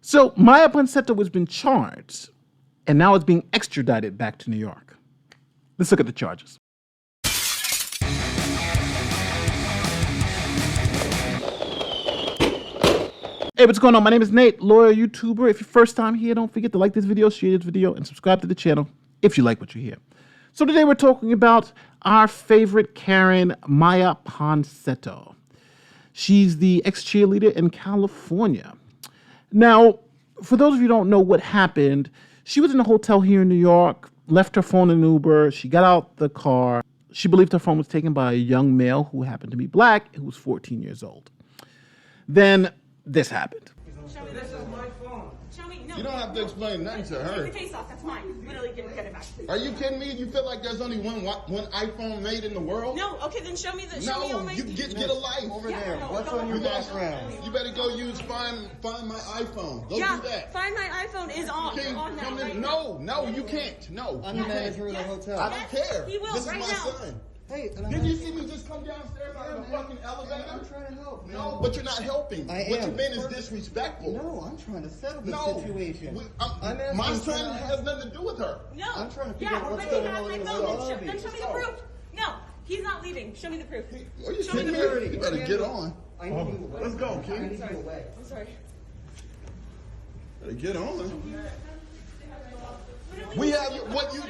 So Maya Ponsetto has been charged and now is being extradited back to New York. Let's look at the charges. Hey, what's going on? My name is Nate, lawyer, YouTuber. If you're first time here, don't forget to like this video, share this video, and subscribe to the channel if you like what you hear. So today we're talking about our favorite Karen, Maya Ponsetto. She's the ex-cheerleader in California. Now, for those of you who don't know what happened, she was in a hotel here in New York, left her phone in Uber. She got out the car. She believed her phone was taken by a young male who happened to be black, who was 14 years old. Then this happened. Show me this is my phone. Show me. No. You don't have to explain nothing to her. Take the case off. That's mine. Literally, get it back, please. Are you kidding me? You feel like there's only one iPhone made in the world? No. Okay, then show me the. Show me all No, my. you get a life Over Yeah, there. no, What's go on your on. background? You better go use find my iPhone. Go Yeah. do that. Find my iPhone is on. King, On that come right in. now. No, you can't. No, I'm you the manager of the Yes. hotel. I don't care. He will This right is my now. son. Hey, Did you see me just come downstairs out of the fucking elevator? I'm trying to help. Man. No, but you're not helping. I What am. you've been is disrespectful. No, I'm trying to settle the No. situation. My asking son for- has nothing to do with her. No. I'm trying to figure yeah, out what's but going he has on my in the phone. lobby. Then show me the proof. No, he's not leaving. Show me the proof. Are you Show me kidding the me? proof. You better get on. I need you away. Let's go, I King. need you away. I'm sorry. Better get on. We have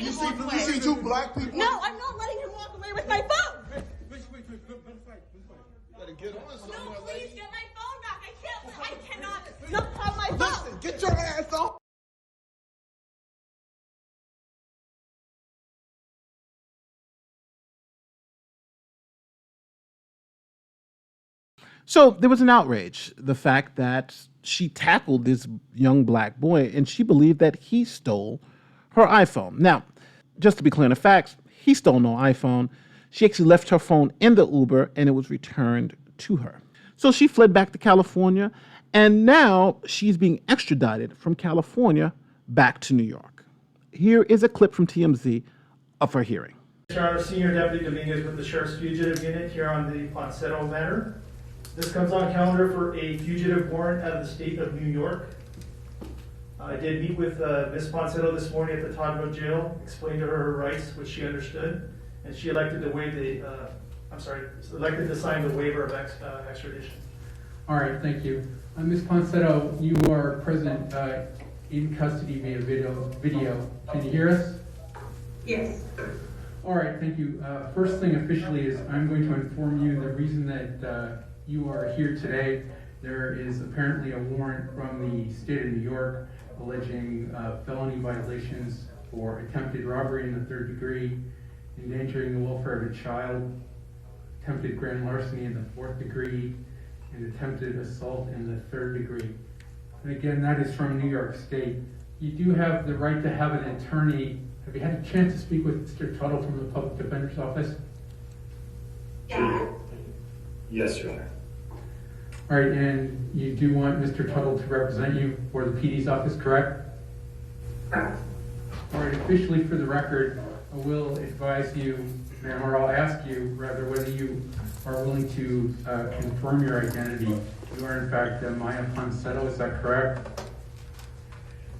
you see two black people. No, I'm not letting him walk away with my phone. Better get on No, somewhere, please lady. get my phone back. I cannot not have my phone. Listen, get your ass off. So there was an outrage, the fact that she tackled this young black boy and she believed that he stole her iPhone. Now, just to be clear on the facts, he stole no iPhone. She actually left her phone in the Uber and it was returned to her. So she fled back to California and now she's being extradited from California back to New York. Here is a clip from TMZ of her hearing. Your Honor, Senior Deputy Dominguez with the Sheriff's Fugitive Unit here on the Ponsetto matter. This comes on calendar for a fugitive warrant out of the state of New York. I did meet with Ms. Ponsetto this morning at the Todd Jail, explained to her her rights, which she understood, and she elected to waive elected to sign the waiver of extradition. All right, thank you. Ms. Ponsetto, you are present in custody via video. Can you hear us? Yes. All right, thank you. First thing officially is I'm going to inform you the reason that you are here today. There is apparently a warrant from the state of New York alleging felony violations for attempted robbery in the third degree, endangering the welfare of a child, attempted grand larceny in the fourth degree, and attempted assault in the third degree. And again, that is from New York State. You do have the right to have an attorney. Have you had a chance to speak with Mr. Tuttle from the Public Defender's Office? Yeah. Yes, Your Honor. All right, and you do want Mr. Tuttle to represent you for the PD's office, correct? Correct. All right, officially for the record, I will advise you, ma'am, or I'll ask you rather whether you are willing to confirm your identity. You are in fact Maya Ponsetto, is that correct?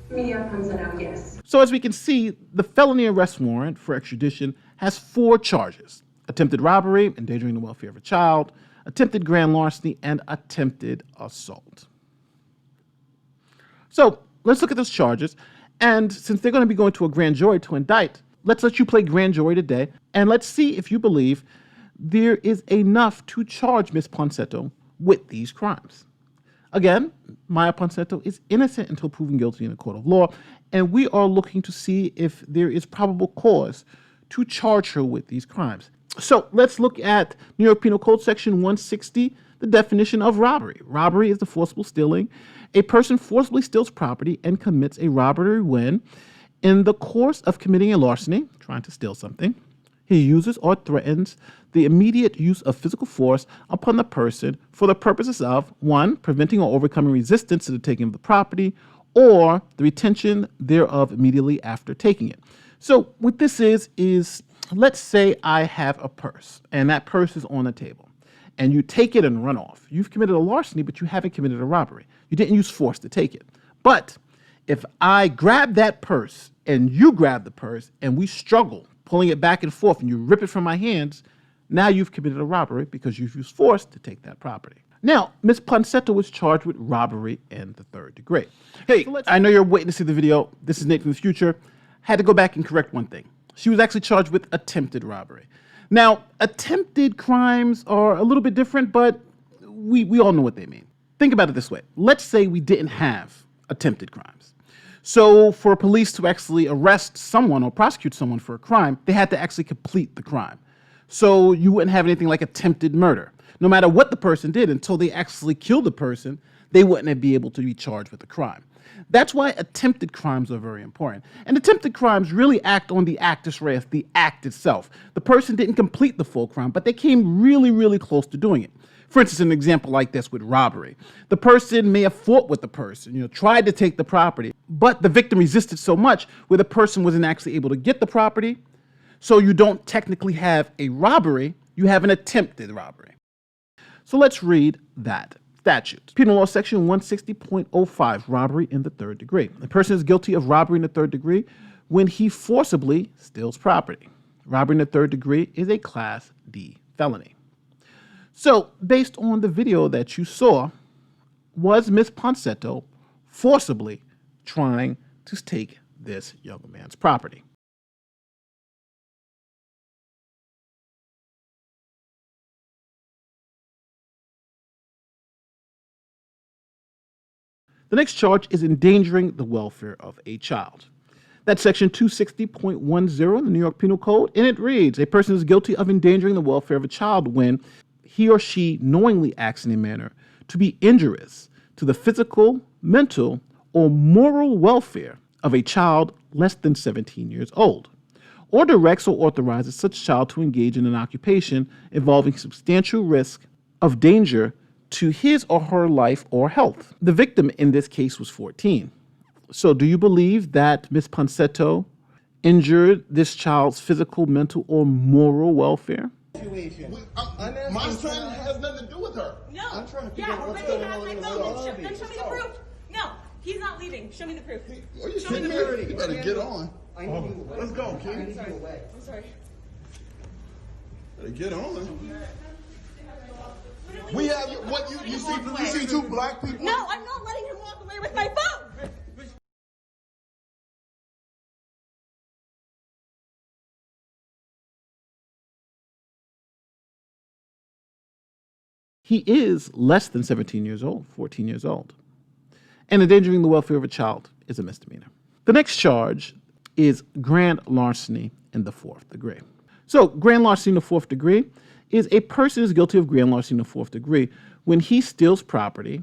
Mia Ponsetto, yes. So as we can see, the felony arrest warrant for extradition has 4 charges: attempted robbery, endangering the welfare of a child, attempted grand larceny, and attempted assault. So let's look at those charges. And since they're going to be going to a grand jury to indict, let's let you play grand jury today. And let's see if you believe there is enough to charge Ms. Ponsetto with these crimes. Again, Maya Ponsetto is innocent until proven guilty in a court of law. And we are looking to see if there is probable cause to charge her with these crimes. So let's look at New York Penal Code Section 160, the definition of robbery. Robbery is the forcible stealing. A person forcibly steals property and commits a robbery when, in the course of committing a larceny, trying to steal something, he uses or threatens the immediate use of physical force upon the person for the purposes of 1, preventing or overcoming resistance to the taking of the property, or the retention thereof immediately after taking it. So what this is let's say I have a purse and that purse is on the table and you take it and run off. You've committed a larceny, but you haven't committed a robbery. You didn't use force to take it. But if I grab that purse and you grab the purse and we struggle pulling it back and forth and you rip it from my hands, now you've committed a robbery because you've used force to take that property. Now, Ms. Ponsetto was charged with robbery in the third degree. Hey, I know you're waiting to see the video. This is Nate from the future. Had to go back and correct one thing. She was actually charged with attempted robbery. Now, attempted crimes are a little bit different, but we all know what they mean. Think about it this way. Let's say we didn't have attempted crimes. So for police to actually arrest someone or prosecute someone for a crime, they had to actually complete the crime. So you wouldn't have anything like attempted murder. No matter what the person did, until they actually killed the person, they wouldn't be able to be charged with the crime. That's why attempted crimes are very important. And attempted crimes really act on the actus reus, the act itself. The person didn't complete the full crime, but they came really, really close to doing it. For instance, an example like this with robbery. The person may have fought with the person, tried to take the property, but the victim resisted so much where the person wasn't actually able to get the property. So you don't technically have a robbery, you have an attempted robbery. So let's read that statute. Penal Law Section 160.05, robbery in the third degree. A person is guilty of robbery in the third degree when he forcibly steals property. Robbery in the third degree is a Class D felony. So, based on the video that you saw, was Ms. Ponsetto forcibly trying to take this young man's property? The next charge is endangering the welfare of a child. That's section 260.10 in the New York Penal Code, and it reads, a person is guilty of endangering the welfare of a child when he or she knowingly acts in a manner to be injurious to the physical, mental, or moral welfare of a child less than 17 years old, or directs or authorizes such child to engage in an occupation involving substantial risk of danger to his or her life or health. The victim in this case was 14. So do you believe that Ms. Ponsetto injured this child's physical, mental, or moral welfare? Situation. My son has nothing to do with her. No. I'm trying to figure Yeah, out what's but going he has on my in the phone. lobby. Then show me the proof. No, he's not leaving. Show me the proof. Are you Show me kidding the me? proof. You better get on. I need you away. Let's go, I kid. need you away. I'm sorry. Better get on. We have what you see two black people. No, I'm not letting him walk away with my phone. He is less than 17 years old, 14 years old. And endangering the welfare of a child is a misdemeanor. The next charge is grand larceny in the fourth degree. So grand larceny in the fourth degree is a person is guilty of grand larceny in the fourth degree when he steals property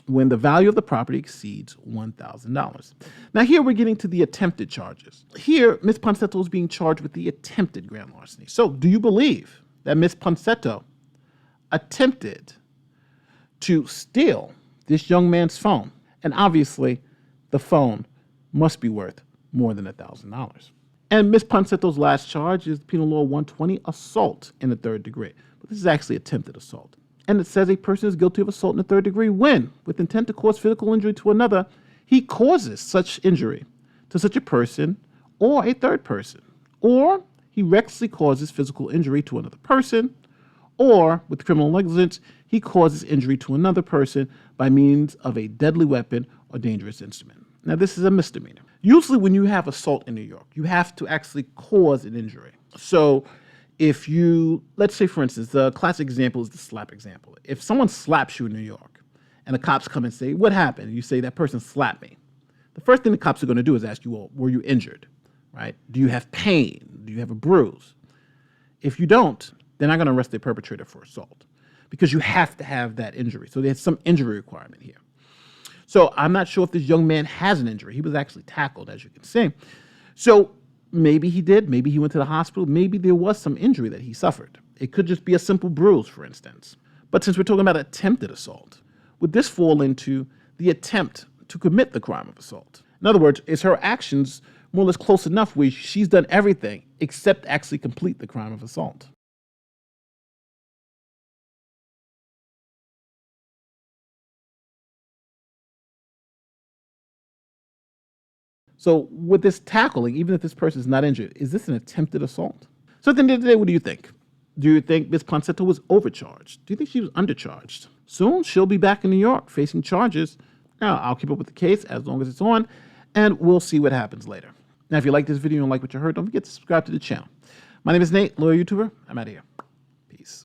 when the value of the property exceeds $1,000. Now here we're getting to the attempted charges. Here, Ms. Ponsetto is being charged with the attempted grand larceny. So do you believe that Ms. Ponsetto attempted to steal this young man's phone? And obviously, the phone must be worth more than $1,000. And Ms. Ponsetto's last charge is Penal Law 120, assault in the third degree. But this is actually attempted assault. And it says a person is guilty of assault in the third degree when, with intent to cause physical injury to another, he causes such injury to such a person or a third person, or he recklessly causes physical injury to another person, or with criminal negligence, he causes injury to another person by means of a deadly weapon or dangerous instrument. Now, this is a misdemeanor. Usually when you have assault in New York, you have to actually cause an injury. So if you, let's say, for instance, the classic example is the slap example. If someone slaps you in New York and the cops come and say, what happened? You say, that person slapped me. The first thing the cops are going to do is ask you, well, were you injured, right? Do you have pain? Do you have a bruise? If you don't, they're not going to arrest the perpetrator for assault because you have to have that injury. So there's some injury requirement here. So I'm not sure if this young man has an injury. He was actually tackled, as you can see. So maybe he did. Maybe he went to the hospital. Maybe there was some injury that he suffered. It could just be a simple bruise, for instance. But since we're talking about attempted assault, would this fall into the attempt to commit the crime of assault? In other words, is her actions more or less close enough where she's done everything except actually complete the crime of assault? So with this tackling, even if this person is not injured, is this an attempted assault? So at the end of the day, what do you think? Do you think Ms. Ponsetto was overcharged? Do you think she was undercharged? Soon, she'll be back in New York facing charges. Now, I'll keep up with the case as long as it's on, and we'll see what happens later. Now, if you like this video and like what you heard, don't forget to subscribe to the channel. My name is Nate, lawyer YouTuber. I'm out of here.